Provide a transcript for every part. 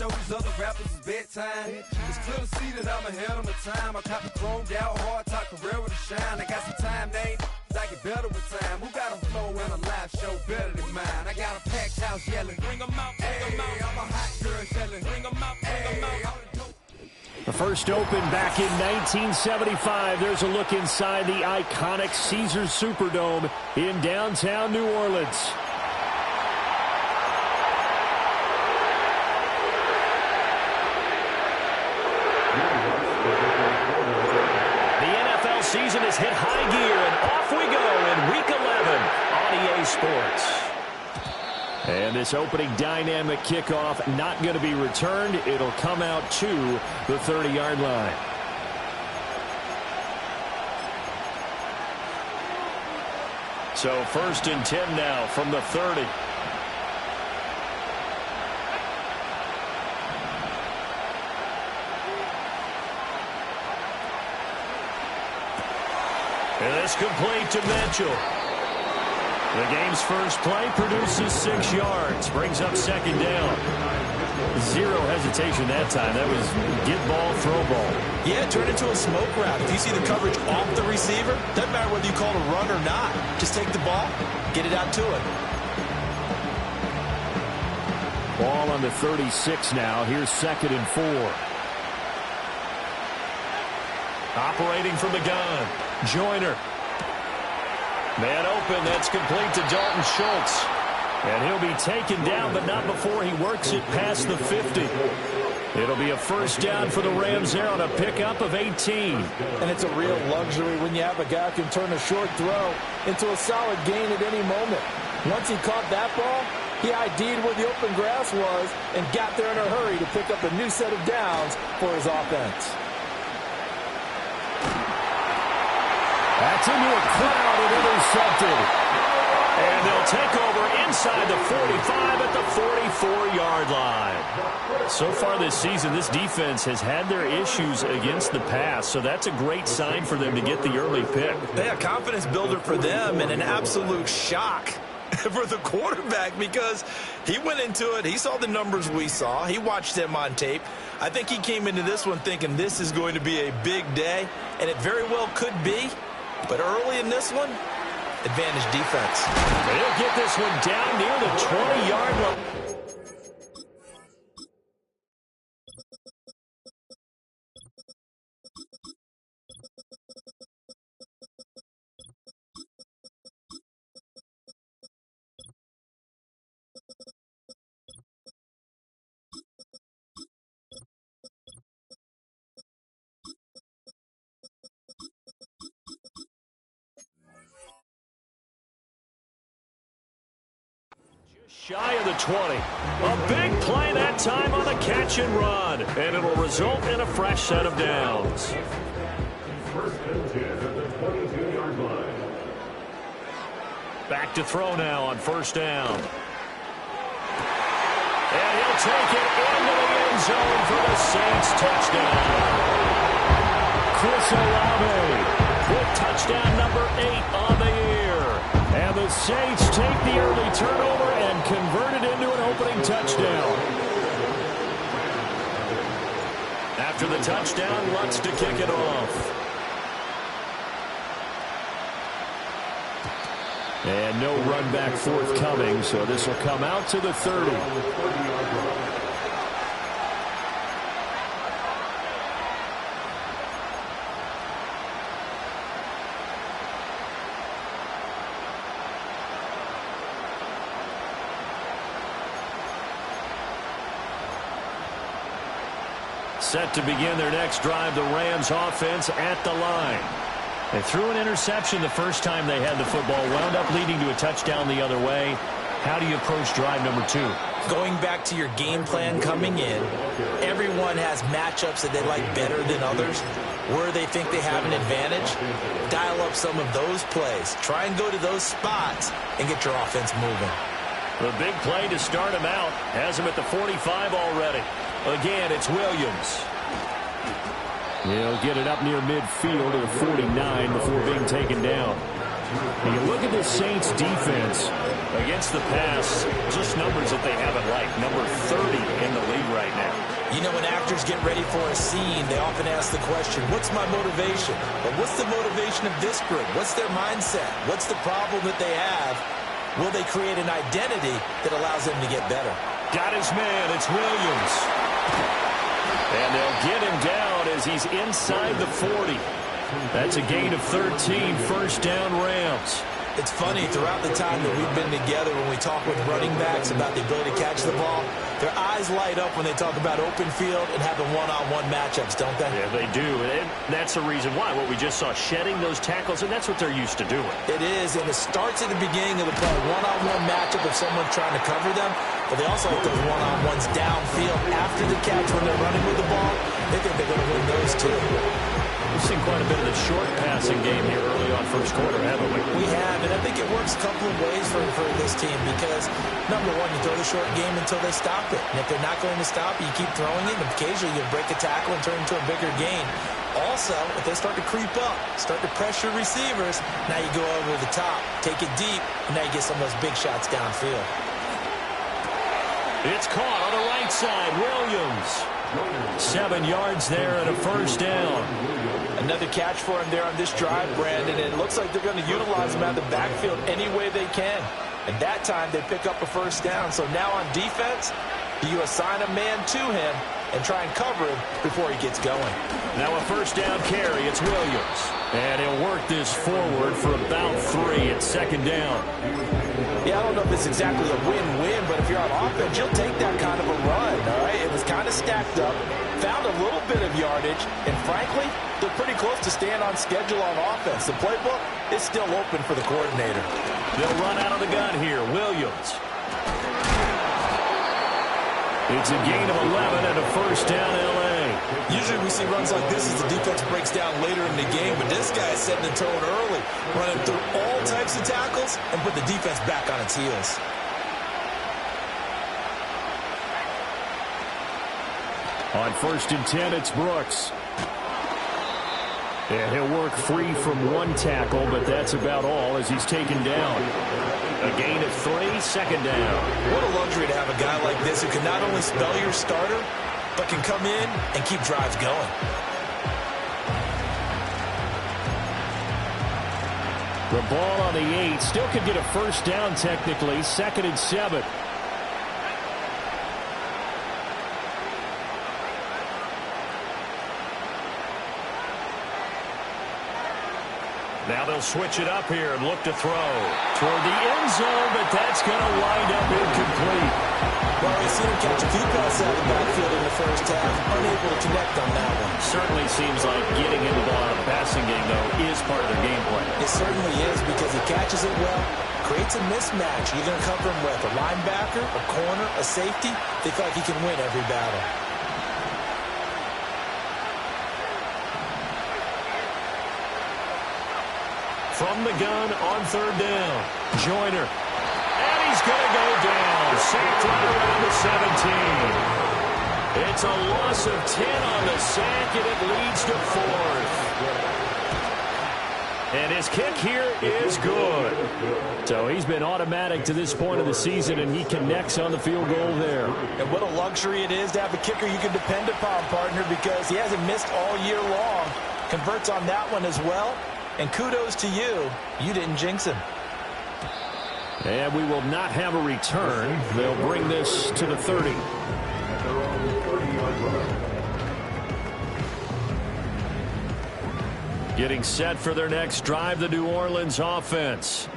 show these other rappers it's bedtime. It's clear to see that I'm ahead of my time. I cop a chromed out, hard top career with a shine. I got some time, name, I get better with time. Who got a flow and a live show better than mine? I got a packed house yelling, bring 'em out, bring 'em out. I'm a hot girl yelling, bring 'em out, bring 'em out. The first Open back in 1975. There's a look inside the iconic Caesars Superdome in downtown New Orleans. The NFL season has hit high gear, and off we go in Week 11 on EA Sports. And this opening dynamic kickoff not going to be returned. It'll come out to the 30-yard line. So 1st and 10 now from the 30. And it's complete to Mitchell. The game's first play produces 6 yards, brings up 2nd down. Zero hesitation that time. That was get ball, throw ball. Yeah, it turned into a smoke route. If you see the coverage off the receiver, doesn't matter whether you call it a run or not. Just take the ball, get it out to it. Ball on the 36 now. Here's 2nd and 4. Operating from the gun, Joyner. Man open, that's complete to Dalton Schultz. And he'll be taken down, but not before he works it past the 50. It'll be a 1st down for the Rams there on a pickup of 18. And it's a real luxury when you have a guy who can turn a short throw into a solid gain at any moment. Once he caught that ball, he ID'd where the open grass was and got there in a hurry to pick up a new set of downs for his offense. That's into a crowd and intercepted. And they'll take over inside the 45 at the 44-yard line. So far this season, this defense has had their issues against the pass, so that's a great sign for them to get the early pick. Yeah, a confidence builder for them and an absolute shock for the quarterback because he went into it. He saw the numbers we saw. He watched them on tape. I think he came into this one thinking this is going to be a big day, and it very well could be. But early in this one, advantage defense. They'll get this one down near the 20-yard line. Shy of the 20. A big play that time on a catch and run. And it'll result in a fresh set of downs. 1st and 10 at the 22-yard line. Back to throw now on 1st down. And he'll take it into the end zone for the Saints touchdown. Chris Olave with touchdown number 8 on the year. And the Saints take the early turnover and convert it into an opening touchdown. After the touchdown, Lutz to kick it off. And no run back forthcoming, so this will come out to the 30. Set to begin their next drive, the Rams offense at the line. They threw an interception the first time they had the football, wound up leading to a touchdown the other way. How do you approach drive number 2? Going back to your game plan coming in, everyone has matchups that they like better than others. Where they think they have an advantage, dial up some of those plays. Try and go to those spots and get your offense moving. The big play to start him out has him at the 45 already. Again, it's Williams. He'll get it up near midfield to the 49 before being taken down. And you look at this Saints defense against the pass, just numbers that they haven't liked. Number 30 in the league right now. You know, when actors get ready for a scene, they often ask the question, what's my motivation? But what's the motivation of this group? What's their mindset? What's the problem that they have? Will they create an identity that allows them to get better? Got his man. It's Williams. And they'll get him down as he's inside the 40. That's a gain of 13, first down Rams. It's funny, throughout the time that we've been together, when we talk with running backs about the ability to catch the ball, their eyes light up when they talk about open field and having one-on-one matchups, don't they? Yeah, they do. And that's the reason why. What we just saw, shedding those tackles, and that's what they're used to doing. It is, and it starts at the beginning of the play. One-on-one matchup if someone's trying to cover them, but they also have those one-on-ones downfield after the catch when they're running with the ball. They think they're going to win those too. We've seen quite a bit of the short passing game here early on first quarter, haven't we? We have, and I think it works a couple of ways for this team because, number one, you throw the short game until they stop it. And if they're not going to stop it, you keep throwing it, and occasionally you'll break a tackle and turn into a bigger gain. Also, if they start to creep up, start to pressure receivers, now you go over the top, take it deep, and now you get some of those big shots downfield. It's caught on the right side. Williams. 7 yards there and a first down. Another catch for him there on this drive, Brandon. And it looks like they're going to utilize him out of the backfield any way they can. And that time they pick up a first down. So now on defense, you assign a man to him and try and cover him before he gets going. Now a first down carry. It's Williams. And he'll work this forward for about 3 at second down. Yeah, I don't know if it's exactly a win-win, but if you're on offense, you'll take that kind of a run, all right? It was kind of stacked up, found a little bit of yardage, and frankly, they're pretty close to staying on schedule on offense. The playbook is still open for the coordinator. They'll run out of the gun here. Williams. It's a gain of 11 and a first down, L.A. Usually we see runs like this as the defense breaks down later in the game, but this guy is setting the tone early, running through all types of tackles and put the defense back on its heels. On 1st and 10, it's Brooks. And he'll work free from one tackle, but that's about all as he's taken down. A gain of 3, second down. What a luxury to have a guy like this who can not only spell your starter, but can come in and keep drives going. The ball on the 8. Still could get a first down technically. 2nd and 7. Now they'll switch it up here and look to throw toward the end zone, but that's going to wind up incomplete. Well, we've seen him catch a few passes out of the backfield in the first half, unable to connect on that one. Certainly seems like getting in the ball in a passing game, though, is part of their game plan. It certainly is because he catches it well, creates a mismatch. You're going to cover him with a linebacker, a corner, a safety. They feel like he can win every battle. From the gun on 3rd down. Joyner. And he's going to go down. Sacked right around the 17. It's a loss of 10 on the sack, and it leads to 4th. And his kick here is good. So he's been automatic to this point of the season, and he connects on the field goal there. And what a luxury it is to have a kicker you can depend upon, partner, because he hasn't missed all year long. Converts on that one as well. And kudos to you. You didn't jinx him. And we will not have a return. They'll bring this to the 30. Getting set for their next drive, the New Orleans offense.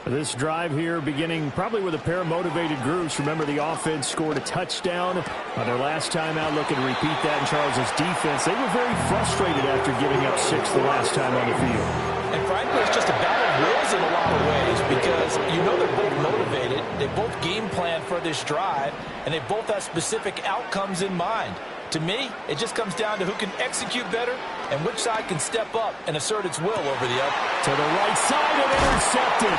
This drive here beginning probably with a pair of motivated groups. Remember, the offense scored a touchdown on their last time out. Looking to repeat that in Charles's defense. They were very frustrated after giving up 6 the last time on the field. And frankly, it's just a battle of wills in a lot of ways because you know they're both motivated. They both game plan for this drive, and they both have specific outcomes in mind. To me, it just comes down to who can execute better and which side can step up and assert its will over the other. To the right side and intercepted.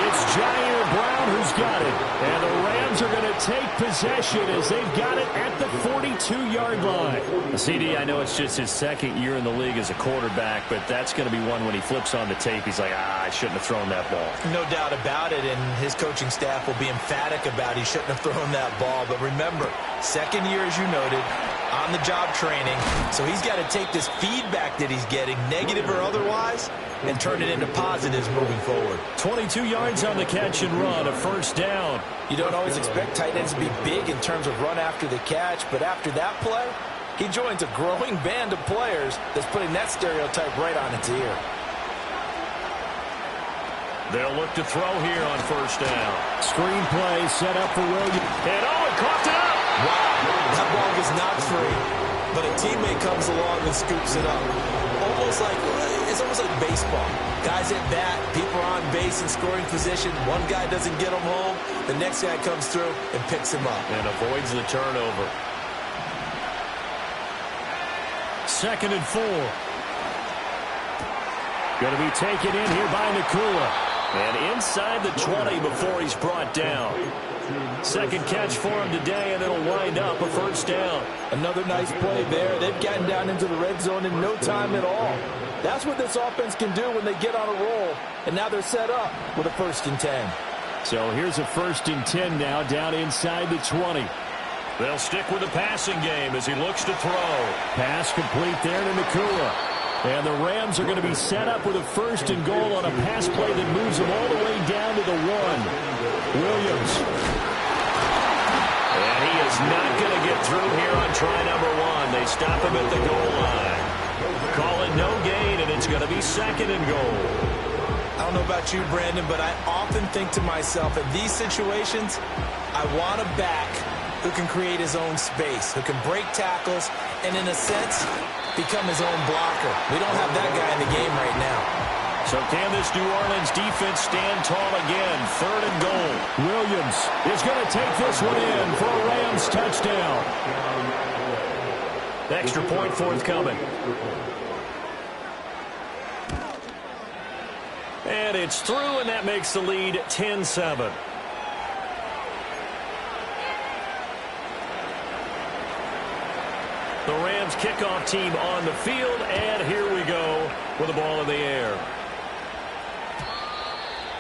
It's Jair Brown who's got it. And the Rams are going to take possession as they've got it at the 42-yard line. CD, I know it's just his second year in the league as a quarterback, but that's going to be one when he flips on the tape. He's like, I shouldn't have thrown that ball. No doubt about it, and his coaching staff will be emphatic about he shouldn't have thrown that ball. But remember, second year, as you noted, on-the-job training. So he's got to take this feedback that he's getting, negative or otherwise, and turn it into positives moving forward. 22 yards on the catch and run, a first down. You don't always expect tight ends to be big in terms of run after the catch, but after that play, he joins a growing band of players that's putting that stereotype right on its ear. They'll look to throw here on first down. Screen play set up for Williams. And it coughed it up. Wow, that ball was not free, but a teammate comes along and scoops it up. It's almost like baseball. Guys at bat, people are on base in scoring position. One guy doesn't get him home. The next guy comes through and picks him up. And avoids the turnover. 2nd and 4. Going to be taken in here by Nakula. And inside the 20 before he's brought down. Second catch for him today, and it'll wind up a first down. Another nice play there. They've gotten down into the red zone in no time at all. That's what this offense can do when they get on a roll. And now they're set up with a 1st and 10. So here's a 1st and 10 now down inside the 20. They'll stick with the passing game as he looks to throw. Pass complete there to Nakula. And the Rams are going to be set up with a 1st and goal on a pass play that moves them all the way down to the 1. Williams. And he is not going to get through here on try number 1. They stop him at the goal line. Call it no gain, and it's going to be 2nd and goal. I don't know about you, Brandon, but I often think to myself, in these situations, I want a back who can create his own space, who can break tackles, and in a sense, become his own blocker. We don't have that guy in the game right now. So can this New Orleans defense stand tall again? 3rd and goal. Williams is going to take this one in for a Rams touchdown. Extra point forthcoming. And it's through, and that makes the lead 10-7. The Rams kickoff team on the field, and here we go with the ball in the air.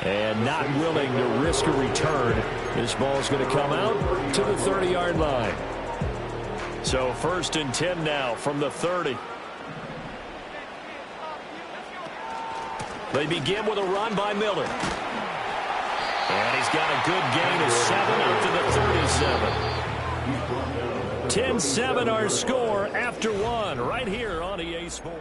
And not willing to risk a return. This ball is going to come out to the 30-yard line. So 1st and 10 now from the 30. They begin with a run by Miller. And he's got a good gain of 7 up to the 37. 10-7 our score after 1 right here on EA Sports.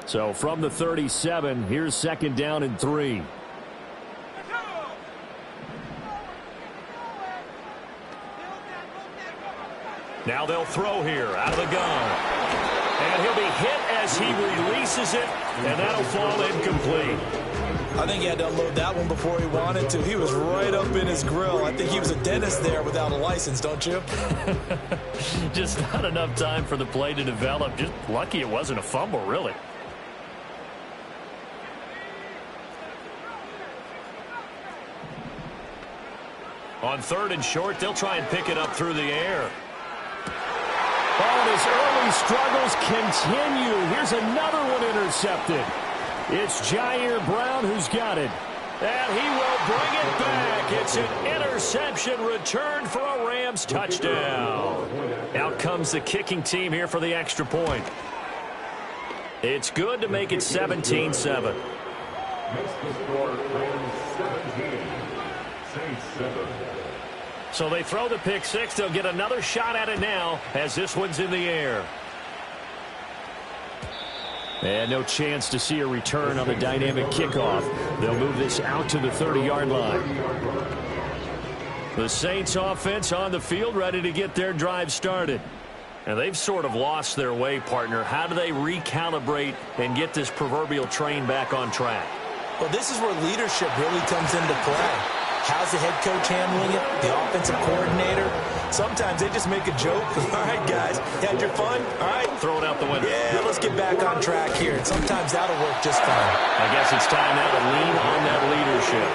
So from the 37, here's 2nd down and 3. Now they'll throw here out of the gun. And he'll be hit as he releases it, and that'll fall incomplete. I think he had to unload that one before he wanted to. He was right up in his grill. I think he was a dentist there without a license, don't you? Just not enough time for the play to develop. Just lucky it wasn't a fumble, really. On 3rd and short, they'll try and pick it up through the air. Oh, his early struggles continue. Here's another one intercepted. It's Jair Brown who's got it. And he will bring it back. It's an interception returned for a Rams touchdown. Out comes the kicking team here for the extra point. It's good to make it 17-7. Makes the score 17. Saints 7. So they throw the pick six. They'll get another shot at it now as this one's in the air. And no chance to see a return on the dynamic kickoff. They'll move this out to the 30-yard line. The Saints offense on the field ready to get their drive started. And they've sort of lost their way, partner. How do they recalibrate and get this proverbial train back on track? Well, this is where leadership really comes into play. How's the head coach handling it? The offensive coordinator? Sometimes they just make a joke. All right, guys, you had your fun? All right. Throw it out the window. Yeah, let's get back on track here. And sometimes that'll work just fine. I guess it's time now to lean on that leadership.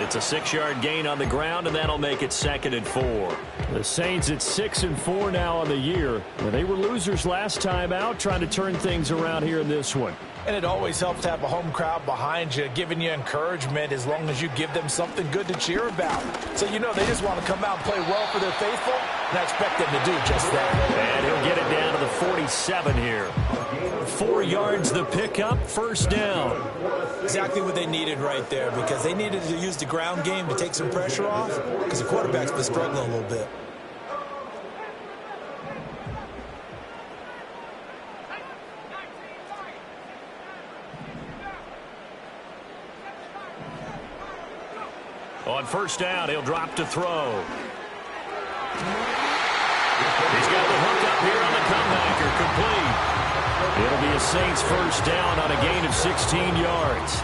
It's a 6-yard gain on the ground, and that'll make it 2nd and 4. The Saints at 6-4 now on the year. They were losers last time out, trying to turn things around here in this one. And it always helps to have a home crowd behind you, giving you encouragement as long as you give them something good to cheer about. So you know they just want to come out and play well for their faithful, and I expect them to do just that. And he'll get it down to the 47 here. 4 yards the pickup, 1st down. Exactly what they needed right there, because they needed to use the ground game to take some pressure off, because the quarterback's been struggling a little bit. On 1st down, he'll drop to throw. He's got the hook up here on the comebacker, complete. It'll be a Saints 1st down on a gain of 16 yards.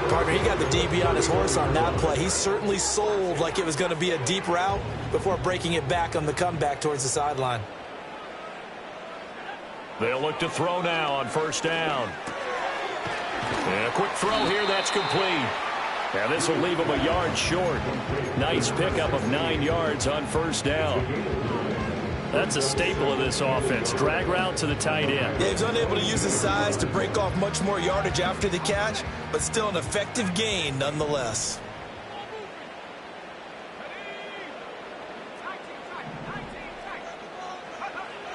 Partner, he got the DB on his horse on that play. He certainly sold like it was going to be a deep route before breaking it back on the comeback towards the sideline. They'll look to throw now on 1st down. And a quick throw here, that's complete. Now this will leave him a yard short. Nice pickup of 9 yards on 1st down. That's a staple of this offense. Drag route to the tight end. Yeah, he's unable to use his size to break off much more yardage after the catch, but still an effective gain nonetheless.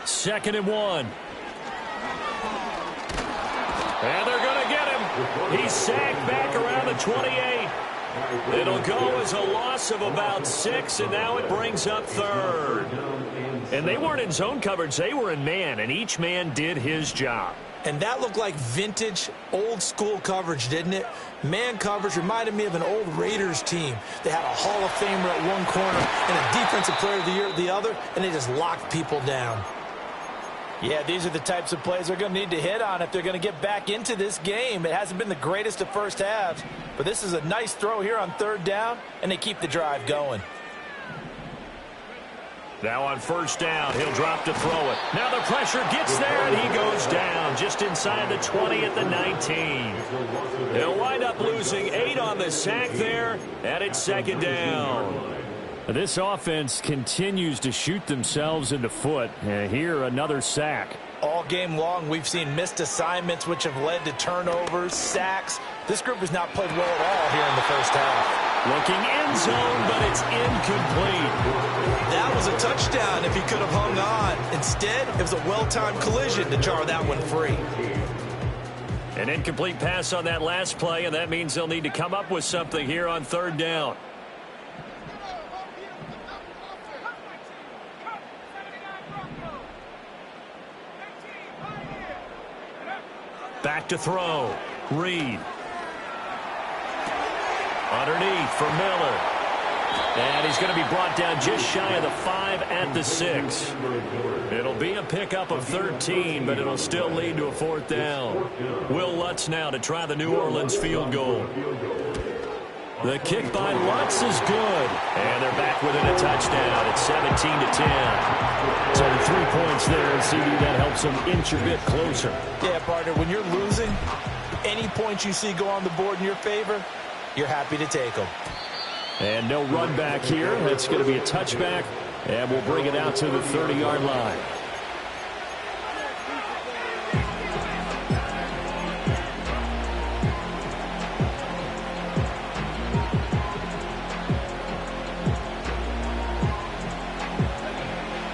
Second and 1. And they're going to get him. He's sacked back around the 28. It'll go as a loss of about 6, and now it brings up 3rd. And they weren't in zone coverage. They were in man, and each man did his job. And that looked like vintage, old-school coverage, didn't it? Man coverage reminded me of an old Raiders team. They had a Hall of Famer at one corner and a Defensive Player of the Year at the other, and they just locked people down. Yeah, these are the types of plays they're going to need to hit on if they're going to get back into this game. It hasn't been the greatest of first halves, but this is a nice throw here on 3rd down, and they keep the drive going. Now on 1st down, he'll drop to throw it. Now the pressure gets there, and he goes down just inside the 20 at the 19. He'll wind up losing 8 on the sack there, and it's 2nd down. This offense continues to shoot themselves in the foot. And here, another sack. All game long, we've seen missed assignments, which have led to turnovers, sacks. This group has not played well at all here in the first half. Looking end zone, but it's incomplete. That was a touchdown if he could have hung on. Instead, it was a well-timed collision to jar that one free. An incomplete pass on that last play, and that means they'll need to come up with something here on 3rd down. Back to throw. Reed. Underneath for Miller. And he's going to be brought down just shy of the 5 at the 6. It'll be a pickup of 13, but it'll still lead to a 4th down. Will Lutz now to try the New Orleans field goal. The kick by Lutz is good. And they're back within a touchdown. It's 17-10. So 3 points there, and CD, that helps them inch a bit closer. Yeah, partner, when you're losing, any points you see go on the board in your favor, you're happy to take them. And no run back here. That's going to be a touchback, and we'll bring it out to the 30-yard line.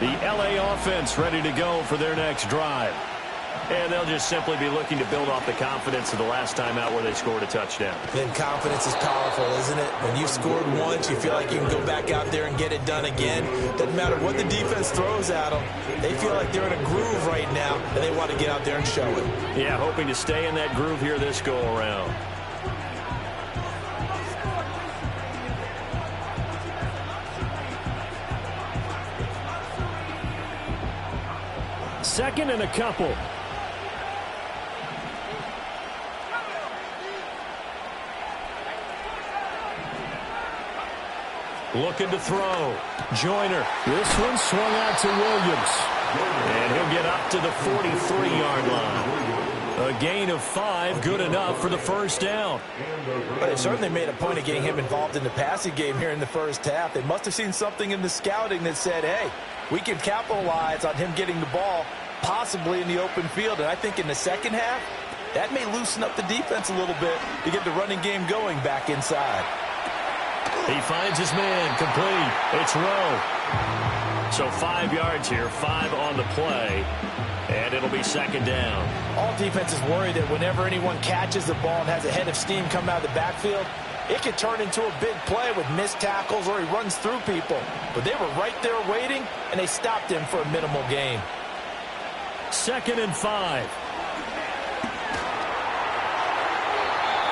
The LA offense ready to go for their next drive. And they'll just simply be looking to build off the confidence of the last time out where they scored a touchdown. Then confidence is powerful, isn't it? When you've scored once, you feel like you can go back out there and get it done again. Doesn't matter what the defense throws at them. They feel like they're in a groove right now, and they want to get out there and show it. Yeah, hoping to stay in that groove here this go-around. Second and a couple. Looking to throw. Joyner. This one swung out to Williams. And he'll get up to the 43-yard line. A gain of 5, good enough for the first down. But it certainly made a point of getting him involved in the passing game here in the first half. They must have seen something in the scouting that said, hey, we can capitalize on him getting the ball possibly in the open field. And I think in the second half, that may loosen up the defense a little bit to get the running game going back inside. He finds his man, complete. It's Rowe. So 5 yards here, 5 on the play, and it'll be second down. All defenses worry that whenever anyone catches the ball and has a head of steam come out of the backfield, it could turn into a big play with missed tackles or he runs through people. But they were right there waiting, and they stopped him for a minimal gain. 2nd and 5.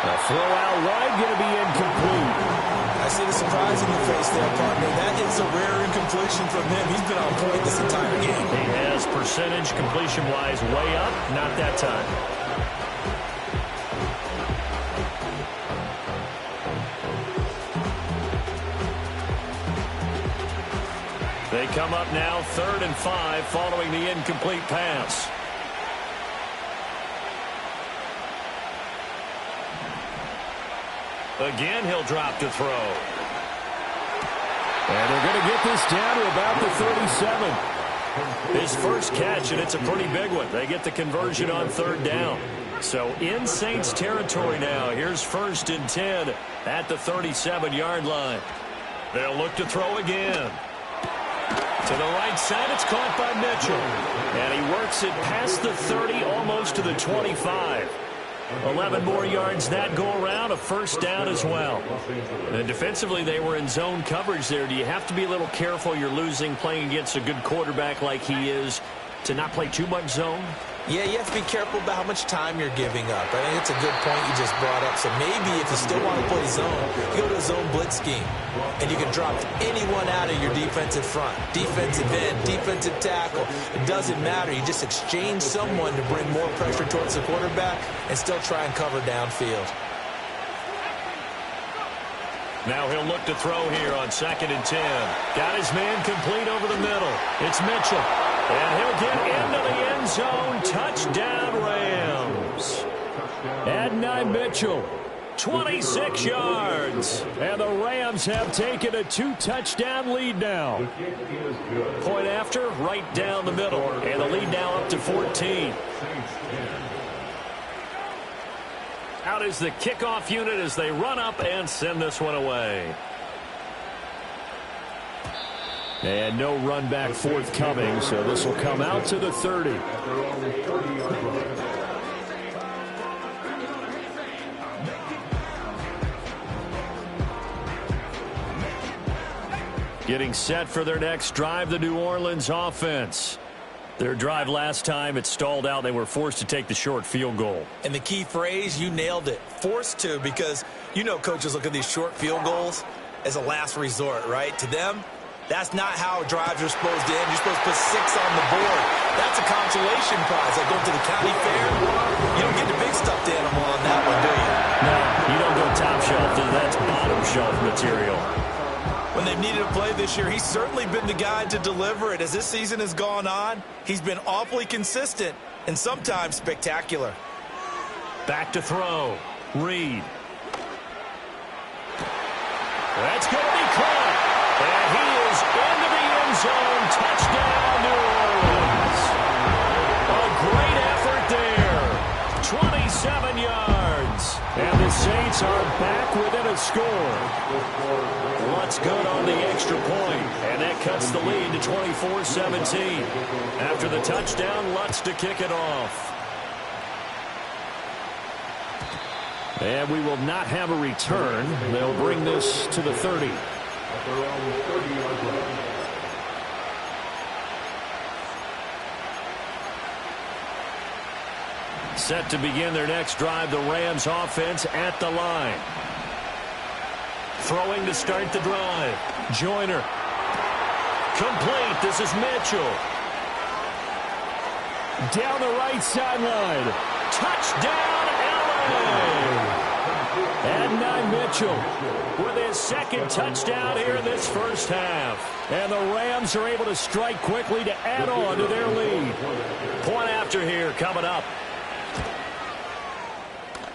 A throw out wide, going to be incomplete. I see the surprise in your face there, partner. That is a rare incompletion from him. He's been on point this entire game. He has percentage completion-wise way up. Not that time. They come up now 3rd and 5 following the incomplete pass. Again, he'll drop to throw. And they're going to get this down to about the 37. His first catch, and it's a pretty big one. They get the conversion on 3rd down. So in Saints territory now. Here's 1st and 10 at the 37-yard line. They'll look to throw again. To the right side, it's caught by Mitchell. And he works it past the 30, almost to the 25. 11 more yards that go around, a first down as well. And defensively, they were in zone coverage there. Do you have to be a little careful you're losing playing against a good quarterback like he is to not play too much zone? Yeah, you have to be careful about how much time you're giving up. I think it's a good point you just brought up. So maybe if you still want to play zone, you go to a zone blitz scheme. And you can drop anyone out of your defensive front. Defensive end, defensive tackle. It doesn't matter. You just exchange someone to bring more pressure towards the quarterback and still try and cover downfield. Now he'll look to throw here on 2nd and 10. Got his man complete over the middle. It's Mitchell. And he'll get into the end zone. Touchdown, Rams. Adonai Mitchell, 26 yards. And the Rams have taken a 2-touchdown lead now. Point after, right down the middle. And the lead now up to 14. Out is the kickoff unit as they run up and send this one away. And no run back forthcoming, so this will come out to the 30. Getting set for their next drive, the New Orleans offense. Their drive last time, it stalled out. They were forced to take the short field goal. And the key phrase, you nailed it. Forced to, because you know coaches look at these short field goals as a last resort, right? To them, that's not how drives are supposed to end. You're supposed to put 6 on the board. That's a consolation prize. Like going to the county fair, you don't get the big stuffed animal on that one, do you? No, you don't go top shelf. That's bottom shelf material. When they've needed a play this year, he's certainly been the guy to deliver it. As this season has gone on, he's been awfully consistent and sometimes spectacular. Back to throw. Reed. That's going to be caught. And he is into the end zone. Touchdown, New Orleans. A great effort there. 27 yards. And the Saints are back within a score. Lutz good on the extra point. And that cuts the lead to 24-17. After the touchdown, Lutz to kick it off. And we will not have a return. They'll bring this to the 30. Set to begin their next drive, the Rams offense at the line. Throwing to start the drive. Joyner. Complete. This is Mitchell. Down the right sideline. Touchdown, LA. And Mitchell with his second touchdown here in this first half. And the Rams are able to strike quickly to add on to their lead. Point after here coming up.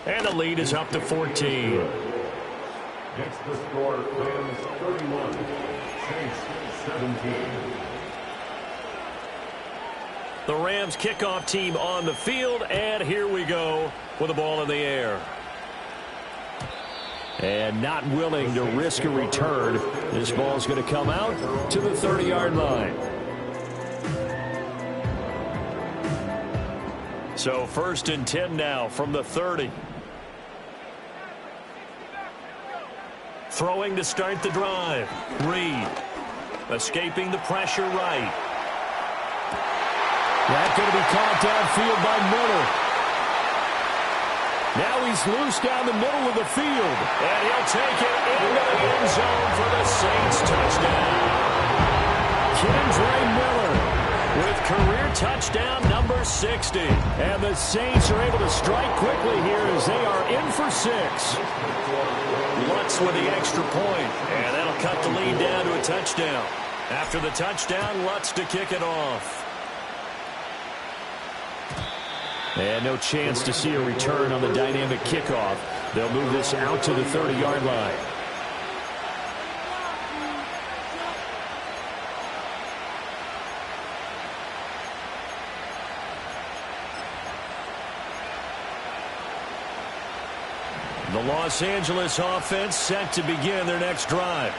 And the lead is up to 14. Next the score, Rams 31, Saints 17. The Rams kickoff team on the field, and here we go with the ball in the air. And not willing to risk a return. This ball is going to come out to the 30-yard line. So 1st and 10 now from the 30. Throwing to start the drive. Reed escaping the pressure right. That's going to be caught downfield by Miller. Now he's loose down the middle of the field. And he'll take it into the end zone for the Saints touchdown. Kendre Miller with career touchdown number 60. And the Saints are able to strike quickly here as they are in for 6. Lutz with the extra point. And that'll cut the lead down to a touchdown. After the touchdown, Lutz to kick it off. And no chance to see a return on the dynamic kickoff. They'll move this out to the 30-yard line. The Los Angeles offense set to begin their next drive.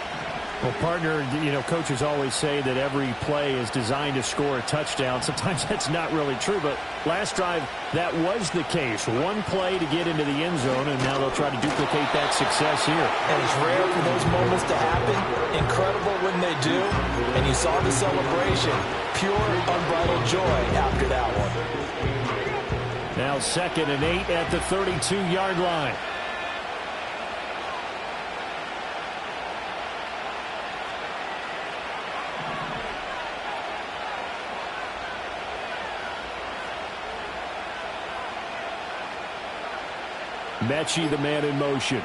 Well, partner, coaches always say that every play is designed to score a touchdown. Sometimes that's not really true, but last drive, that was the case. One play to get into the end zone, and now they'll try to duplicate that success here. And it's rare for those moments to happen. Incredible when they do. And you saw the celebration. Pure, unbridled joy after that one. Now 2nd and 8 at the 32-yard line. Mechie, the man in motion.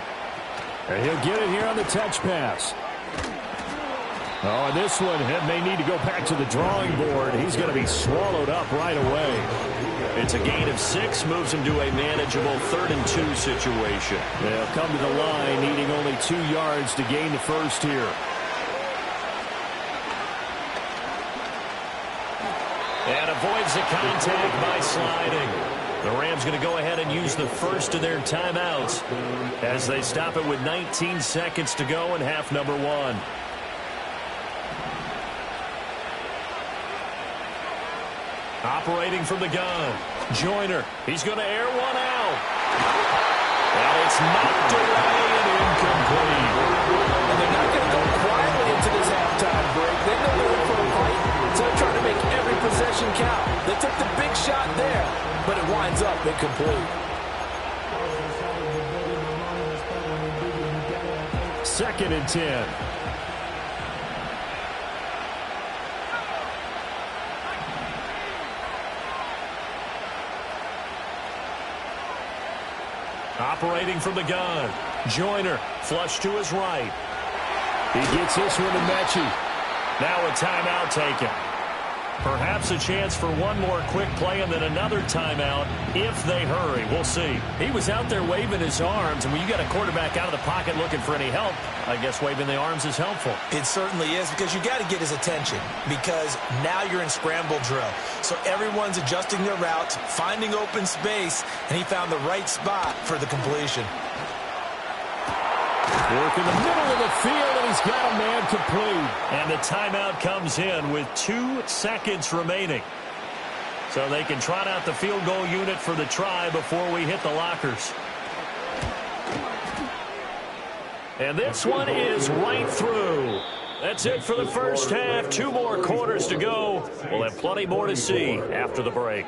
And he'll get it here on the touch pass. Oh, and this one may need to go back to the drawing board. He's going to be swallowed up right away. It's a gain of 6, moves him to a manageable 3rd and 2 situation. They'll come to the line, needing only 2 yards to gain the first here. And avoids the contact by sliding. The Rams going to go ahead and use the first of their timeouts as they stop it with 19 seconds to go in half number 1. Operating from the gun. Joyner. He's going to air one out. And it's knocked away and incomplete. And they're not going to go quietly into this halftime break. They know they're in for a fight, so they're trying to make every possession count. They took the big shot there, but it winds up incomplete. 2nd and 10. Operating from the gun. Joyner, flush to his right. He gets this one to Mechie. Now a timeout taken. Perhaps a chance for one more quick play and then another timeout if they hurry. We'll see. He was out there waving his arms, and when you got a quarterback out of the pocket looking for any help, I guess waving the arms is helpful. It certainly is, because you got to get his attention, because now you're in scramble drill. So everyone's adjusting their routes, finding open space, and he found the right spot for the completion. Work in the middle of the field, and he's got a man complete. And the timeout comes in with 2 seconds remaining. So they can trot out the field goal unit for the try before we hit the lockers. And this one is right through. That's it for the first half. 2 more quarters to go. We'll have plenty more to see after the break.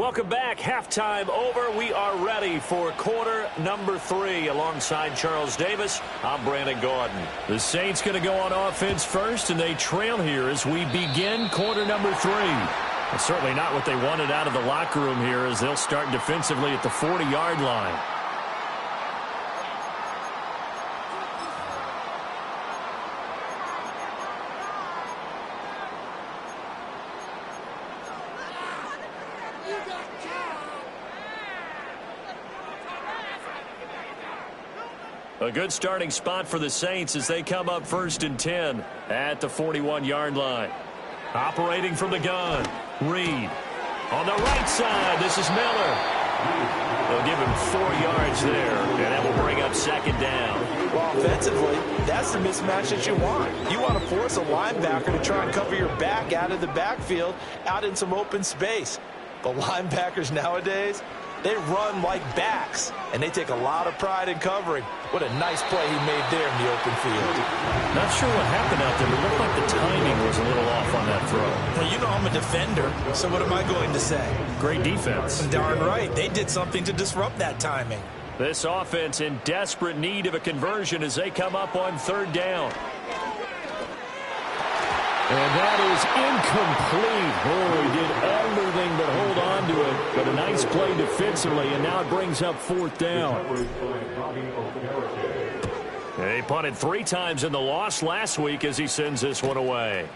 Welcome back. Halftime over. We are ready for quarter number 3. Alongside Charles Davis, I'm Brandon Gordon. The Saints going to go on offense first, and they trail here as we begin quarter number 3. Well, certainly not what they wanted out of the locker room here, as they'll start defensively at the 40-yard line. A good starting spot for the Saints as they come up 1st and 10 at the 41-yard line. Operating from the gun, Reed. On the right side, this is Miller. They'll give him 4 yards there, and that will bring up 2nd down. Well, offensively, that's the mismatch that you want. You want to force a linebacker to try and cover your back out of the backfield, out in some open space. But linebackers nowadays, they run like backs, and they take a lot of pride in covering. What a nice play he made there in the open field. Not sure what happened out there, but it looked like the timing was a little off on that throw. Well, you know I'm a defender, so what am I going to say? Great defense. Darn right. They did something to disrupt that timing. This offense in desperate need of a conversion as they come up on 3rd down. And that is incomplete. Oh, he did everything but hold on to it. But a nice play defensively, and now it brings up 4th down. They punted 3 times in the loss last week as he sends this one away.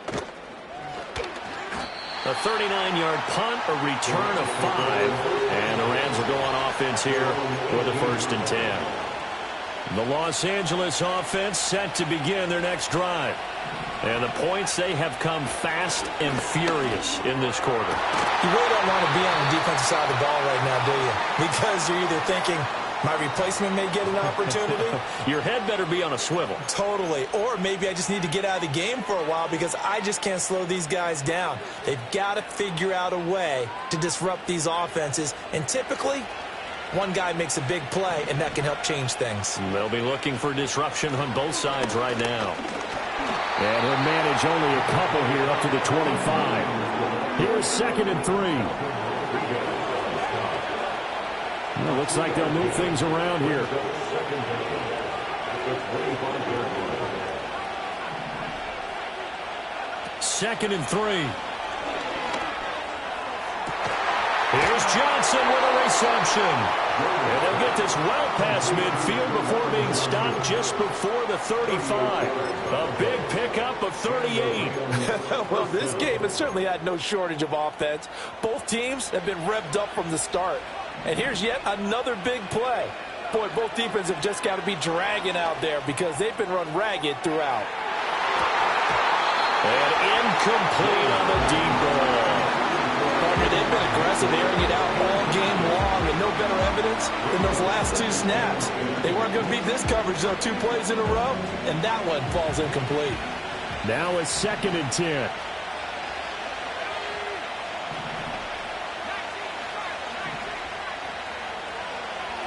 A 39-yard punt, a return of 5. And the Rams will go on offense here with a 1st and 10. The Los Angeles offense set to begin their next drive. And the points, they have come fast and furious in this quarter. You really don't want to be on the defensive side of the ball right now, do you? Because you're either thinking, my replacement may get an opportunity. Your head better be on a swivel. Totally. Or maybe I just need to get out of the game for a while because I just can't slow these guys down. They've got to figure out a way to disrupt these offenses. And typically, one guy makes a big play, and that can help change things. They'll be looking for disruption on both sides right now. And he'll manage only a couple here up to the 25. Here's 2nd and 3. Well, looks like they'll move things around here. Second and 3. Here's Johnson with a reception. And they'll get this well past midfield before being stopped just before the 35. A big pickup of 38. Well, this game has certainly had no shortage of offense. Both teams have been revved up from the start. And here's yet another big play. Boy, both defenses have just got to be dragging out there because they've been run ragged throughout. And incomplete on the deep ball. They've been aggressive, airing it out all game long, and no better evidence than those last 2 snaps. They weren't going to beat this coverage, though, 2 plays in a row, and that one falls incomplete. Now it's 2nd and 10.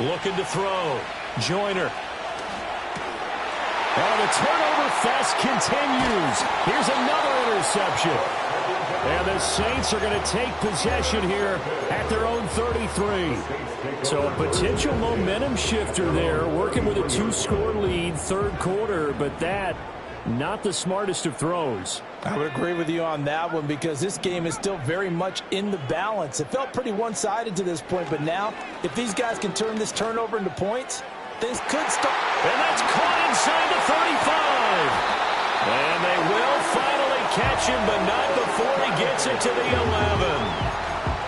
Looking to throw. Joyner. And the turnover fest continues. Here's another interception. And the Saints are going to take possession here at their own 33. So a potential momentum shifter there, working with a 2-score lead, 3rd quarter, but that, not the smartest of throws. I would agree with you on that one because this game is still very much in the balance. It felt pretty one-sided to this point, but now, if these guys can turn this turnover into points, things could start. And that's caught inside the 35. And they will finally catch him, but not before he gets it to the 11.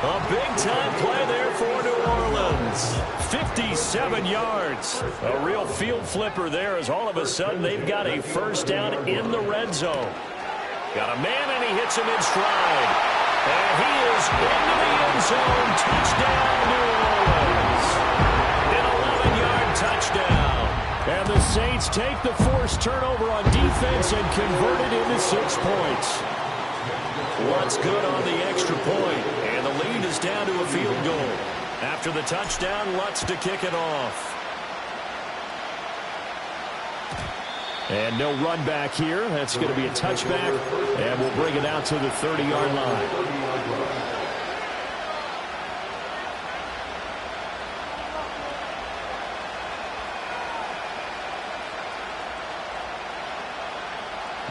A big-time play there for New Orleans. 57 yards. A real field flipper there as all of a sudden they've got a 1st down in the red zone. Got a man, and he hits him in stride. And he is into the end zone. Touchdown, New Orleans. An 11-yard touchdown. And the Saints take the forced turnover on defense and convert it into 6 points. What's good on the extra point, and the lead is down to a field goal. After the touchdown, Lutz to kick it off. And no run back here. That's going to be a touchback, and we'll bring it out to the 30-yard line.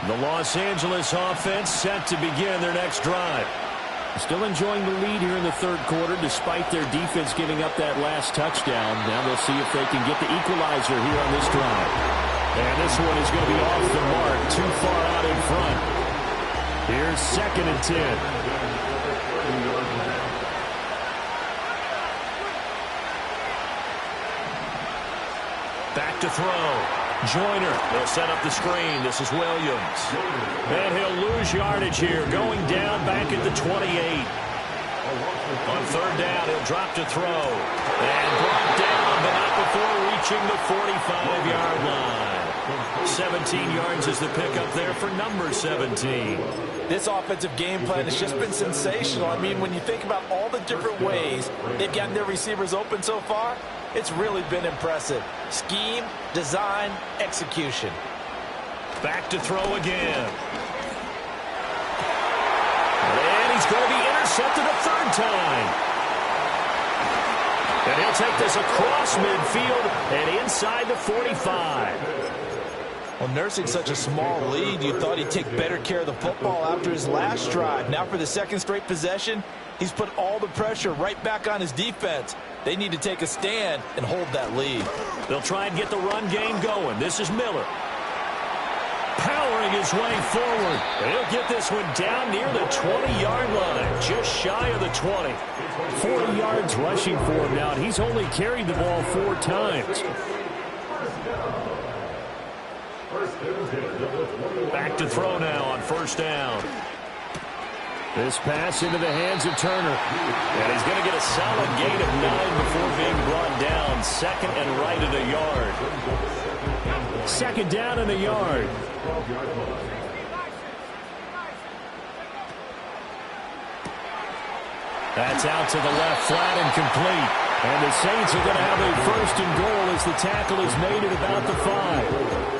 The Los Angeles offense set to begin their next drive. Still enjoying the lead here in the third quarter despite their defense giving up that last touchdown. Now they'll see if they can get the equalizer here on this drive. And this one is going to be off the mark, too far out in front. Here's 2nd and 10. Back to throw. Joyner, they'll set up the screen. This is Williams. And he'll lose yardage here, going down back at the 28. On 3rd down, he'll drop to throw. And brought down, but not before reaching the 45-yard line. 17 yards is the pickup there for number 17. This offensive game plan has just been sensational. I mean, when you think about all the different ways they've gotten their receivers open so far, it's really been impressive. Scheme, design, execution. Back to throw again. And he's going to be intercepted a 3rd time. And he'll take this across midfield and inside the 45. Well, nursing such a small lead, you thought he'd take better care of the football after his last drive. Now for the 2nd straight possession, he's put all the pressure right back on his defense. They need to take a stand and hold that lead. They'll try and get the run game going. This is Miller. Powering his way forward. He'll get this one down near the 20-yard line, just shy of the 20. 40 yards rushing for him now, and he's only carried the ball 4 times. Back to throw now on 1st down. This pass into the hands of Turner. And he's going to get a solid gain of 9 before being brought down. 2nd and right at a yard. 2nd down and a yard. That's out to the left, flat and complete. And the Saints are going to have a 1st and goal as the tackle is made at about the 5.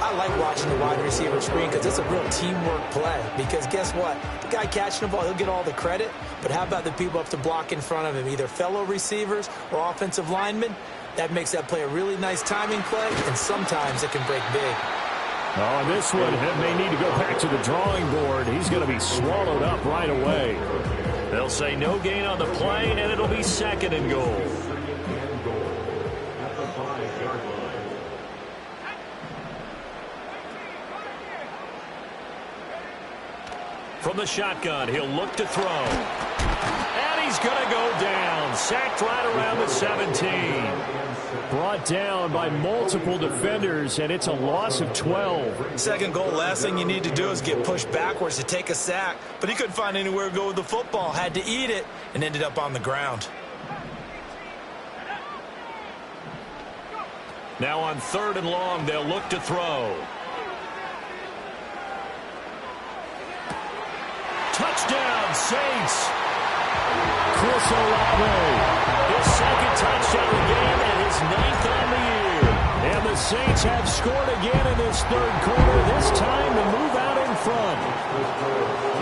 I like watching the wide receiver screen because it's a real teamwork play. Because guess what? The guy catching the ball, he'll get all the credit. But how about the people up to block in front of him, either fellow receivers or offensive linemen? That makes that play a really nice timing play, and sometimes it can break big. Oh, and this one may need to go back to the drawing board. He's going to be swallowed up right away. They'll say no gain on the play, and it'll be 2nd and goal. From the shotgun, he'll look to throw. And he's going to go down. Sacked right around the 17. Brought down by multiple defenders, and it's a loss of 12. 2nd goal, last thing you need to do is get pushed backwards to take a sack. But he couldn't find anywhere to go with the football. Had to eat it and ended up on the ground. Now on 3rd and long, they'll look to throw. Touchdown, Saints. Chris Olave. His 2nd touchdown of the game and his 9th on the year. And the Saints have scored again in this 3rd quarter. This time to move out in front.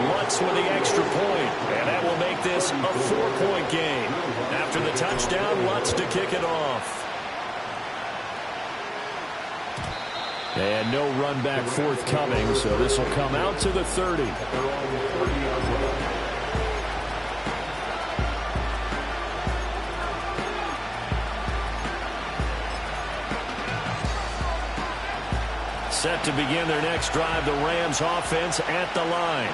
Lutz with the extra point, and that will make this a 4-point game. After the touchdown, Lutz to kick it off. And no run back forthcoming, so this will come out to the 30. Set to begin their next drive, the Rams offense at the line.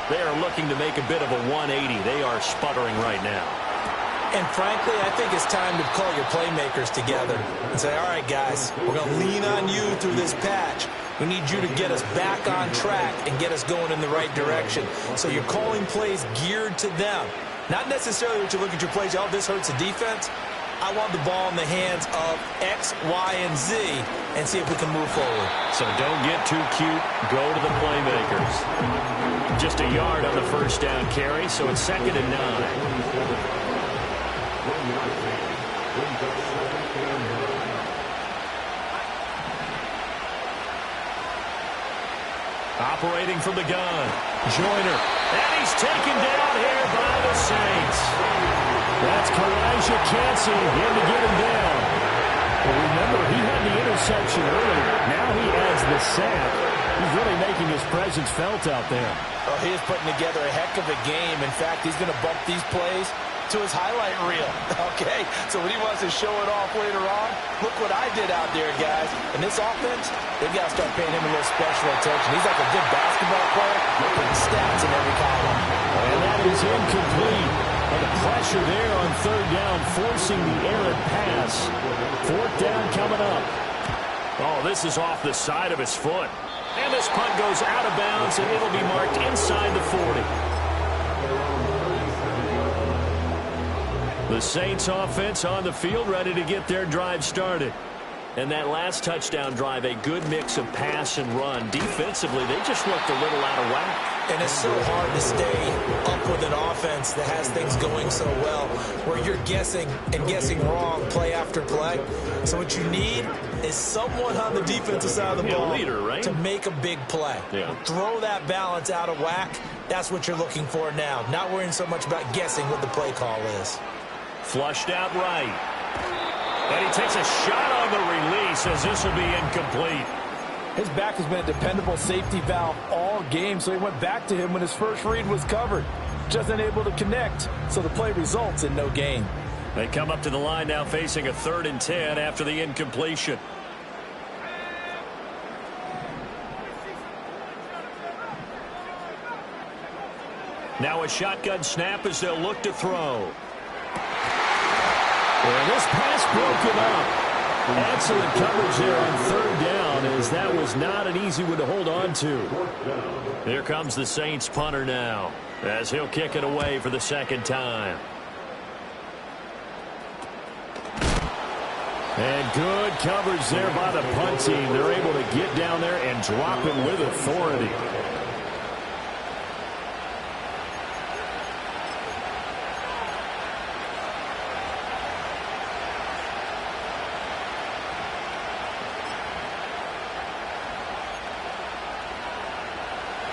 They are looking to make a bit of a 180. They are sputtering right now. And frankly, I think it's time to call your playmakers together and say, all right, guys, we're going to lean on you through this patch. We need you to get us back on track and get us going in the right direction. So you're calling plays geared to them. Not necessarily that you look at your plays, oh, this hurts the defense. I want the ball in the hands of X, Y, and Z and see if we can move forward. So don't get too cute. Go to the playmakers. Just a yard on the 1st down carry, so it's 2nd and 9. Operating from the gun, Joyner, and he's taken down here by the Saints. That's Kalijah Cansey in to get him down. Well, remember, he had the interception earlier. Now he adds the sack. He's really making making his presence felt out there. Oh, he is putting together a heck of a game. In fact, he's going to bump these plays to his highlight reel. Okay, so when he wants to show it off later on, look what I did out there, guys. And this offense, they've got to start paying him a little special attention. He's like a good basketball player, putting stats in every column. And that is incomplete. And the pressure there on third down, forcing the errant pass. Fourth down coming up. Oh, this is off the side of his foot. And this punt goes out of bounds, and it'll be marked inside the 40. The Saints offense on the field, ready to get their drive started. And that last touchdown drive, a good mix of pass and run. Defensively, they just looked a little out of whack. And it's so hard to stay up with an offense that has things going so well, where you're guessing and guessing wrong play after play. So what you need is someone on the defensive side of the ball leader, right? to make a big play. Yeah. Throw that balance out of whack. That's what you're looking for now. Not worrying so much about guessing what the play call is. Flushed out right. And he takes a shot on the release as this will be incomplete. His back has been a dependable safety valve all game, so he went back to him when his first read was covered. Just unable to connect, so the play results in no gain. They come up to the line now facing a 3rd and 10 after the incompletion. Now a shotgun snap as they'll look to throw. And this pass broken up. Excellent coverage there on third down, as that was not an easy one to hold on to. Here comes the Saints punter now, as he'll kick it away for the 2nd time. And good coverage there by the punt team. They're able to get down there and drop it with authority.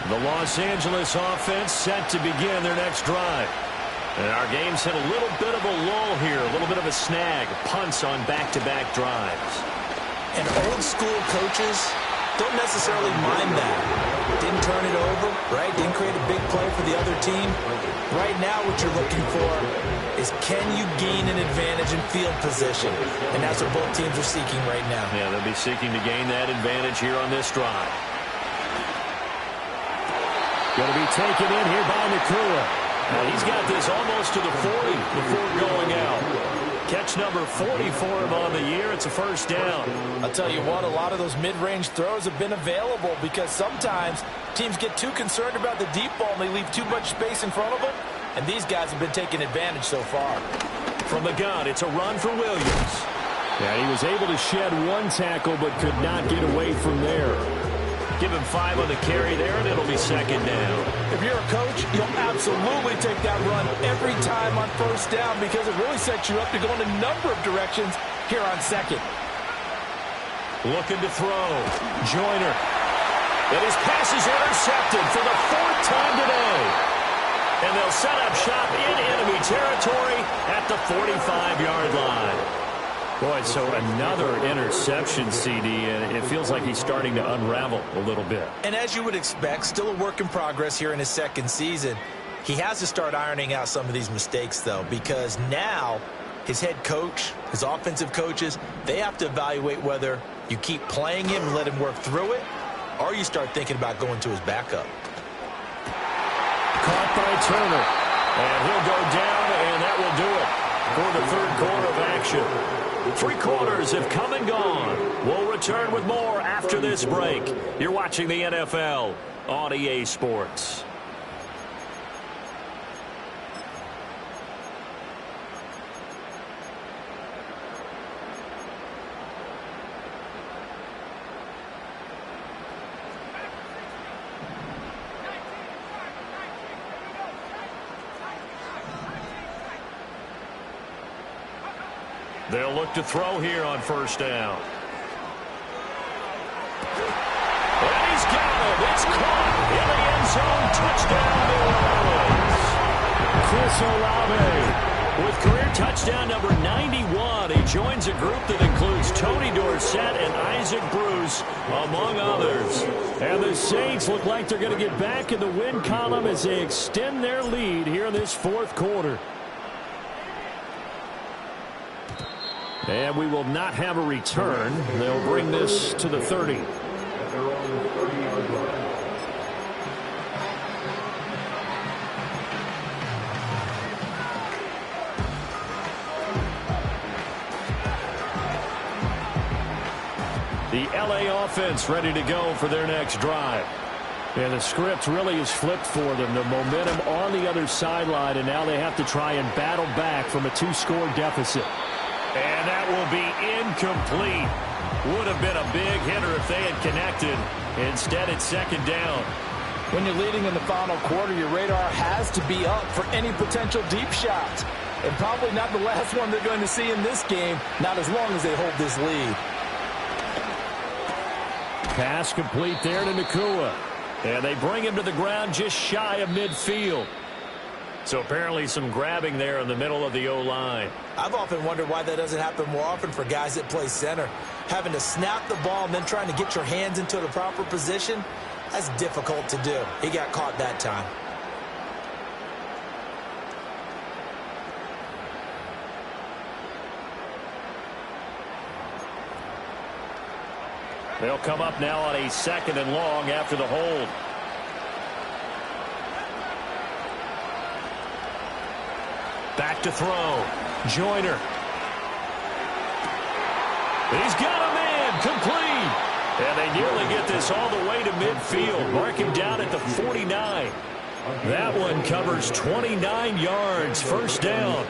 The Los Angeles offense set to begin their next drive. And our game's hit a little bit of a lull here, a little bit of a snag, punts on back-to-back drives. And old school coaches don't necessarily mind that. Didn't turn it over, right? Didn't create a big play for the other team. Right now what you're looking for is, can you gain an advantage in field position? And that's what both teams are seeking right now. Yeah, they'll be seeking to gain that advantage here on this drive. Going to be taken in here by Nakua. Now he's got this almost to the 40 before going out. Catch number 40 for him on the year. It's a 1st down. I'll tell you what, a lot of those mid-range throws have been available because sometimes teams get too concerned about the deep ball and they leave too much space in front of them. And these guys have been taking advantage so far. From the gun, it's a run for Williams. Yeah, he was able to shed one tackle but could not get away from there. Give him 5 on the carry there, and it'll be 2nd down. If you're a coach, you'll absolutely take that run every time on 1st down because it really sets you up to go in a number of directions here on 2nd. Looking to throw. Joyner. And his pass is intercepted for the 4th time today. And they'll set up shop in enemy territory at the 45-yard line. Boy, so another interception, CD, and it feels like he's starting to unravel a little bit. And as you would expect, still a work in progress here in his 2nd season. He has to start ironing out some of these mistakes, though, because now his head coach, his offensive coaches, they have to evaluate whether you keep playing him and let him work through it, or you start thinking about going to his backup. Caught by Turner. And he'll go down, and that will do it for the 3rd quarter of action. 3 quarters have come and gone. We'll return with more after this break. You're watching the NFL on EA Sports. They'll look to throw here on 1st down. And he's got it. It's caught in the end zone. Touchdown, New Orleans. Chris Olave With career touchdown number 91, he joins a group that includes Tony Dorsett and Isaac Bruce, among others. And the Saints look like they're going to get back in the win column as they extend their lead here in this fourth quarter. And we will not have a return. They'll bring this to the 30. The LA offense ready to go for their next drive. And the script really is flipped for them. The momentum on the other sideline, and now they have to try and battle back from a 2-score deficit. And that will be incomplete. Would have been a big hitter if they had connected. Instead, it's second down. When you're leading in the final quarter, your radar has to be up for any potential deep shots. And probably not the last one they're going to see in this game, not as long as they hold this lead. Pass complete there to Nakua. And they bring him to the ground just shy of midfield. So apparently some grabbing there in the middle of the O-line. I've often wondered why that doesn't happen more often for guys that play center. Having to snap the ball and then trying to get your hands into the proper position, that's difficult to do. He got caught that time. They'll come up now on a second and long after the hold. Back to throw. Joyner. He's got a man. Complete. And they nearly get this all the way to midfield. Mark him down at the 49. That one covers 29 yards. First down.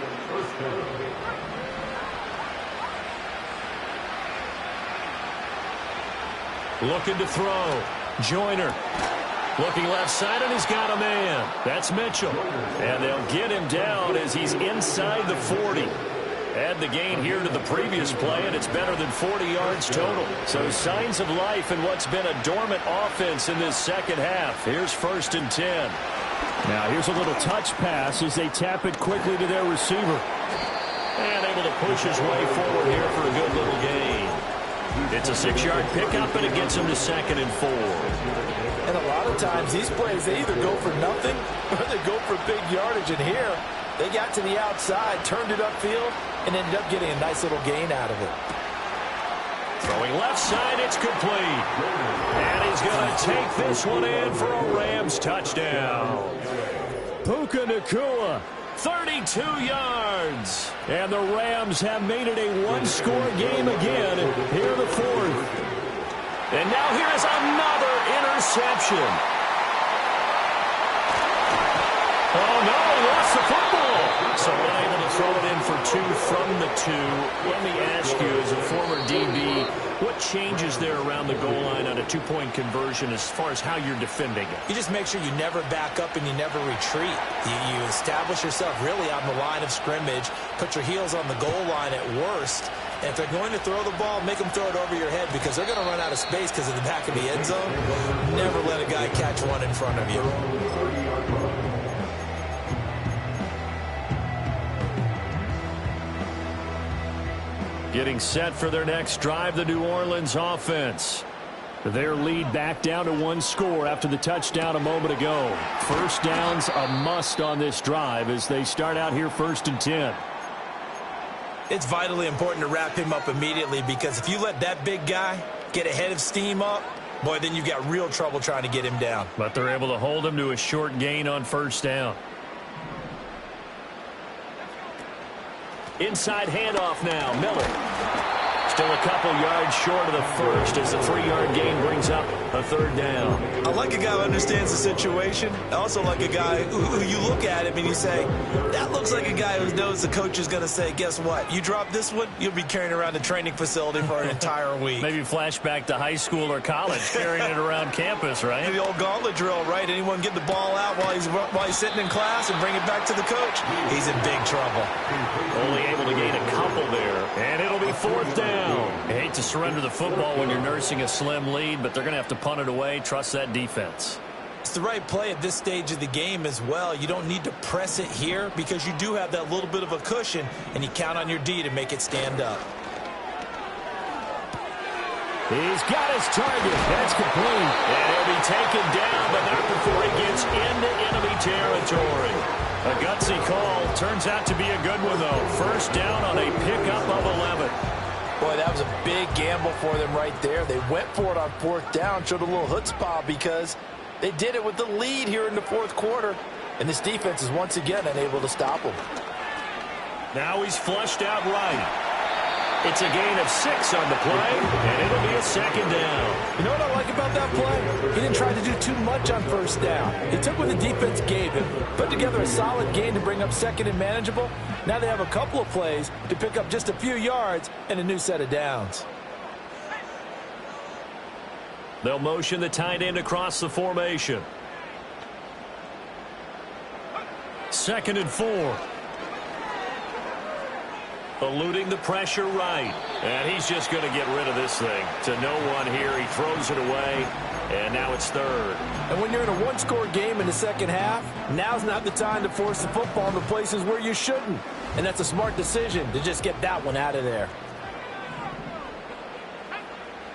Looking to throw. Joyner. Looking left side, and he's got a man. That's Mitchell. And they'll get him down as he's inside the 40. Add the gain here to the previous play, and it's better than 40 yards total. So signs of life in what's been a dormant offense in this second half. Here's 1st and 10. Now here's a little touch pass as they tap it quickly to their receiver. And able to push his way forward here for a good little gain. It's a 6-yard pickup, and it gets him to 2nd and 4. And a lot of times these plays, they either go for nothing or they go for big yardage. And here, they got to the outside, turned it upfield, and ended up getting a nice little gain out of it. Throwing left side, it's complete. And he's going to take this one in for a Rams touchdown. Puka Nakua. 32 yards. And the Rams have made it a 1-score game again here in the 4th. And now here is another interception. Oh, no, he lost the football. So unable to throw it in for 2 from the 2. Let me ask you, as a former DB, what changes there around the goal line on a 2-point conversion as far as how you're defending it? You just make sure you never back up and you never retreat. You establish yourself really on the line of scrimmage, put your heels on the goal line at worst, and if they're going to throw the ball, make them throw it over your head because they're going to run out of space because of the back of the end zone. Never let a guy catch one in front of you. Getting set for their next drive, the New Orleans offense. Their lead back down to 1 score after the touchdown a moment ago. First down's a must on this drive as they start out here 1st and 10. It's vitally important to wrap him up immediately because if you let that big guy get ahead of steam up, boy, then you've got real trouble trying to get him down. But they're able to hold him to a short gain on 1st down. Inside handoff now. Miller. Still a couple yards short of the first as the 3-yard gain brings up a 3rd down. I like a guy who understands the situation. I also like a guy who you look at him and you say, that looks like a guy who knows the coach is going to say, guess what? You drop this one, you'll be carrying around the training facility for an entire week. Maybe flashback to high school or college, carrying it around campus, right? The old gauntlet drill, right? Anyone get the ball out while he's sitting in class and bring it back to the coach? He's in big trouble. Only able to gain a couple there, and it'll be 4th down. You hate to surrender the football when you're nursing a slim lead, but they're going to have to punt it away. Trust that defense. the right play at this stage of the game as well. You don't need to press it here because you do have that little bit of a cushion, and you count on your D to make it stand up. He's got his target. That's complete. And he'll be taken down, but not before he gets into enemy territory. A gutsy call. Turns out to be a good one, though. First down on a pickup of 11. Boy, that was a big gamble for them right there. They went for it on fourth down, showed a little chutzpah because they did it with the lead here in the fourth quarter. And this defense is once again unable to stop them. Now he's flushed out right. It's a gain of 6 on the play, and it'll be a second down. You know what I like about that play? He didn't try to do too much on first down. He took what the defense gave him, put together a solid gain to bring up second and manageable. Now they have a couple of plays to pick up just a few yards and a new set of downs. They'll motion the tight end across the formation. 2nd and 4. Eluding the pressure right. And he's just going to get rid of this thing. To no one here. He throws it away. And now it's 3rd. And when you're in a one-score game in the second half, now's not the time to force the football in the places where you shouldn't. And that's a smart decision to just get that one out of there.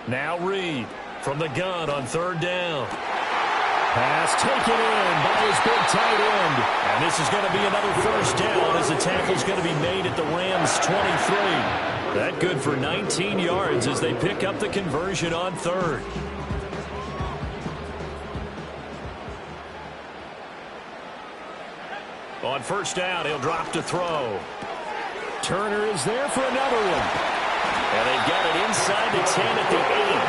Now Reed from the gun on 3rd down. Pass taken in by his big tight end. And this is going to be another first down as the tackle's going to be made at the Rams' 23. That good for 19 yards as they pick up the conversion on 3rd. On first down, he'll drop to throw. Turner is there for another one. And they've got it inside the 10 at the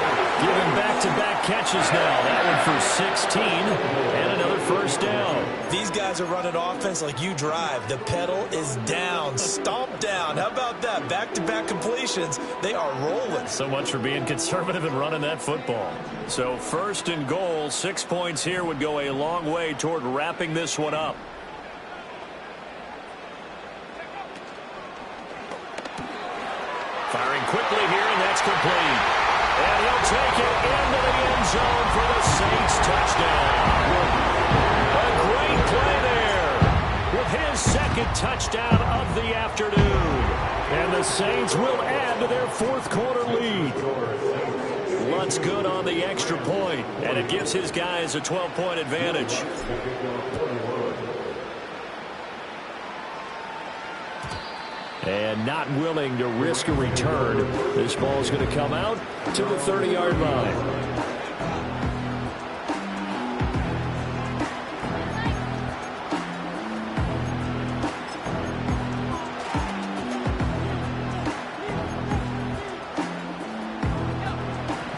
8. Giving back-to-back catches now. That one for 16 and another first down. These guys are running offense like you drive. The pedal is down, stomp down. How about that? Back-to-back completions. They are rolling. So much for being conservative and running that football. So 1st and goal, 6 points here would go a long way toward wrapping this one up. Firing quickly here, and that's complete. And he'll take it into the end zone for the Saints touchdown. A great play there with his 2nd touchdown of the afternoon. And the Saints will add to their 4th quarter lead. Luntz good on the extra point, and it gives his guys a 12-point advantage. And not willing to risk a return. This ball is going to come out to the 30-yard line.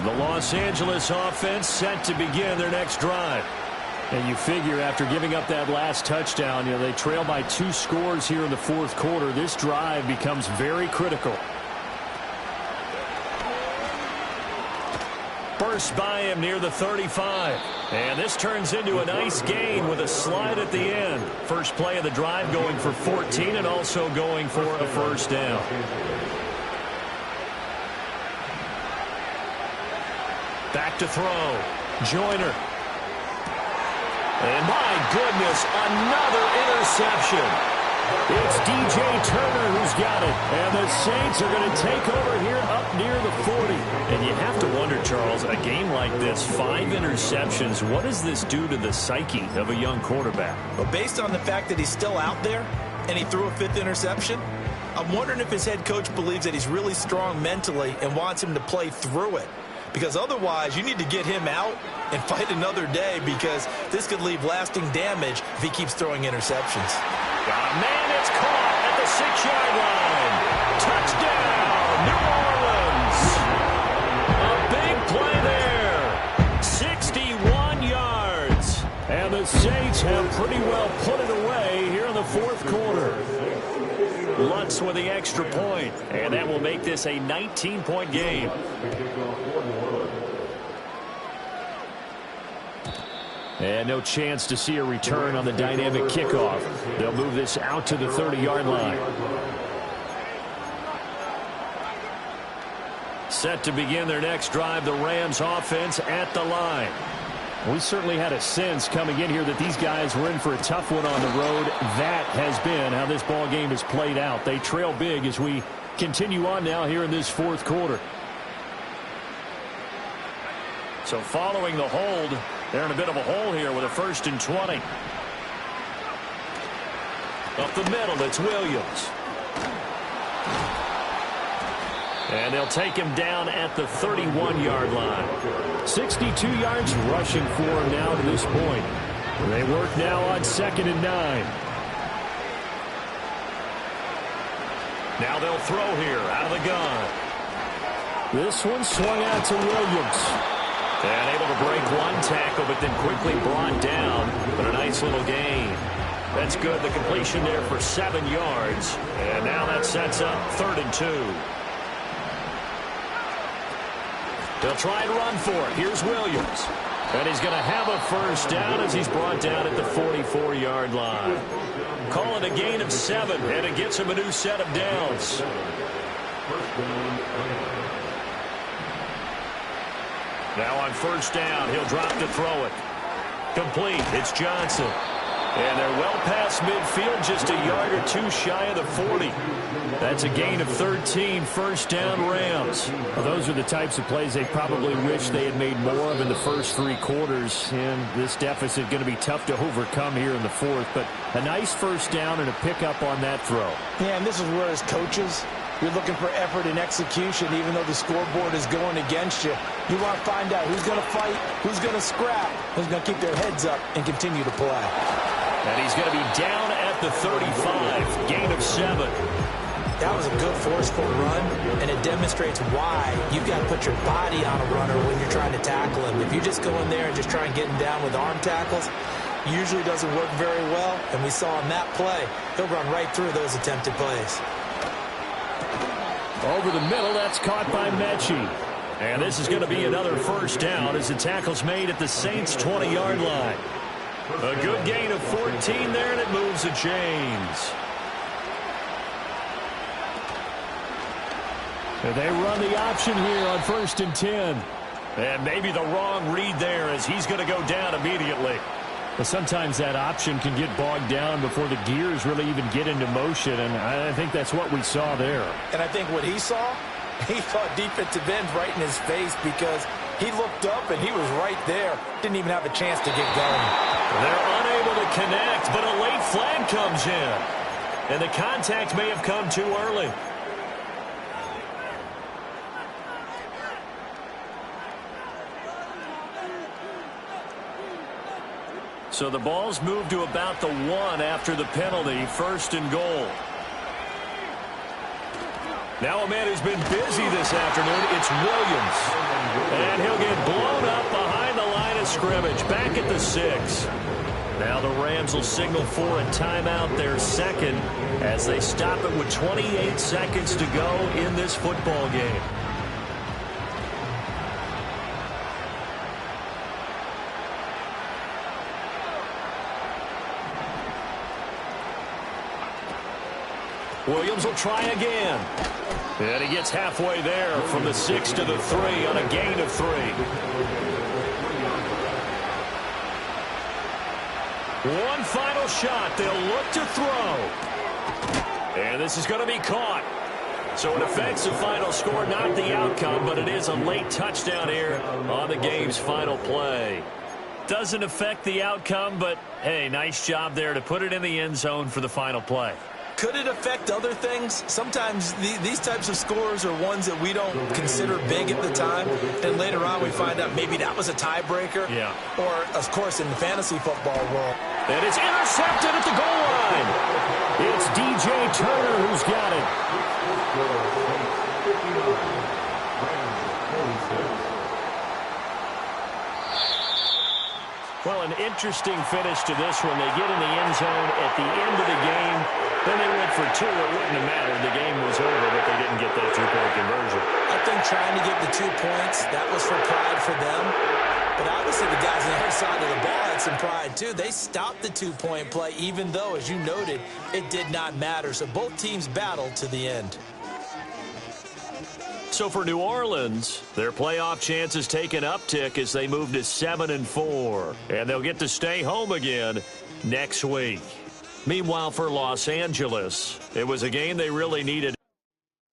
The Los Angeles offense set to begin their next drive. And you figure after giving up that last touchdown, they trail by 2 scores here in the 4th quarter. This drive becomes very critical. Burst by him near the 35. And this turns into a nice gain with a slide at the end. First play of the drive going for 14 and also going for a first down. Back to throw. Joyner. And my goodness, another interception. It's DJ Turner who's got it. And the Saints are going to take over here up near the 40. And you have to wonder, Charles, a game like this, 5 interceptions, what does this do to the psyche of a young quarterback? Well, based on the fact that he's still out there and he threw a 5th interception, I'm wondering if his head coach believes that he's really strong mentally and wants him to play through it. Because otherwise, you need to get him out and fight another day because this could leave lasting damage if he keeps throwing interceptions. Man, it's caught at the 6-yard line. Touchdown, New Orleans. A big play there. 61 yards. And the Saints have pretty well put it away here in the 4th quarter. Luntz with the extra point, and that will make this a 19-point game. And no chance to see a return on the dynamic kickoff. They'll move this out to the 30-yard line. Set to begin their next drive, the Rams offense at the line. We certainly had a sense coming in here that these guys were in for a tough one on the road. That has been how this ball game has played out. They trail big as we continue on now here in this fourth quarter. So following the hold, they're in a bit of a hole here with a 1st and 20. Up the middle, it's Williams. And they'll take him down at the 31-yard line. 62 yards rushing for him now to this point. They work now on 2nd and 9. Now they'll throw here out of the gun. This one swung out to Williams. And able to break one tackle, but then quickly brought down. But a nice little gain. That's good. The completion there for 7 yards. And now that sets up 3rd and 2. They'll try and run for it. Here's Williams. And he's going to have a 1st down as he's brought down at the 44-yard line. Call it a gain of 7, and it gets him a new set of downs. Now on 1st down, he'll drop to throw it. Complete. It's Johnson. And they're well past midfield, just a yard or 2 shy of the 40. That's a gain of 13, 1st down Rams. Well, those are the types of plays they probably wish they had made more of in the first 3 quarters. And this deficit going to be tough to overcome here in the 4th. But a nice 1st down and a pickup on that throw. Yeah, and this is where as coaches, you're looking for effort and execution, even though the scoreboard is going against you. You want to find out who's going to fight, who's going to scrap, who's going to keep their heads up and continue to play. And he's going to be down at the 35, gain of 7. That was a good forceful run, and it demonstrates why you've got to put your body on a runner when you're trying to tackle him. If you just go in there and just try and get him down with arm tackles, usually doesn't work very well, and we saw in that play, he'll run right through those attempted plays. Over the middle, that's caught by Mechie. And this is going to be another 1st down as the tackle's made at the Saints' 20-yard line. A good gain of 14 there, and it moves the chains. And they run the option here on 1st and 10. And maybe the wrong read there as he's going to go down immediately. But sometimes that option can get bogged down before the gears really even get into motion, and I think that's what we saw there. And I think what he saw defensive end right in his face because he looked up and he was right there. Didn't even have a chance to get going. They're unable to connect, but a late flag comes in. And the contact may have come too early. So the ball's moved to about the 1 after the penalty, 1st and goal. Now a man who's been busy this afternoon, it's Williams. And he'll get blown up behind the line of scrimmage, back at the 6. Now the Rams will signal for a timeout, their 2nd, as they stop it with 28 seconds to go in this football game. Williams will try again. And he gets halfway there from the 6 to the 3 on a gain of 3. One final shot. They'll look to throw. And this is going to be caught. So it affects the final score, not the outcome, but it is a late touchdown here on the game's final play. Doesn't affect the outcome, but, hey, nice job there to put it in the end zone for the final play. Could it affect other things? Sometimes these types of scores are ones that we don't consider big at the time. Then later on we find out maybe that was a tiebreaker. Yeah. Or, of course, in the fantasy football world. And it's intercepted at the goal line. It's DJ Turner who's got it. Well, an interesting finish to this one. They get in the end zone at the end of the game. Then they went for 2. It wouldn't have mattered. The game was over, but they didn't get that 2-point conversion. I think trying to get the 2 points, that was for pride for them. But obviously the guys on the other side of the ball had some pride, too. They stopped the 2-point play, even though, as you noted, it did not matter. So both teams battled to the end. So for New Orleans, their playoff chances take an uptick as they move to 7-4. And they'll get to stay home again next week. Meanwhile, for Los Angeles, it was a game they really needed.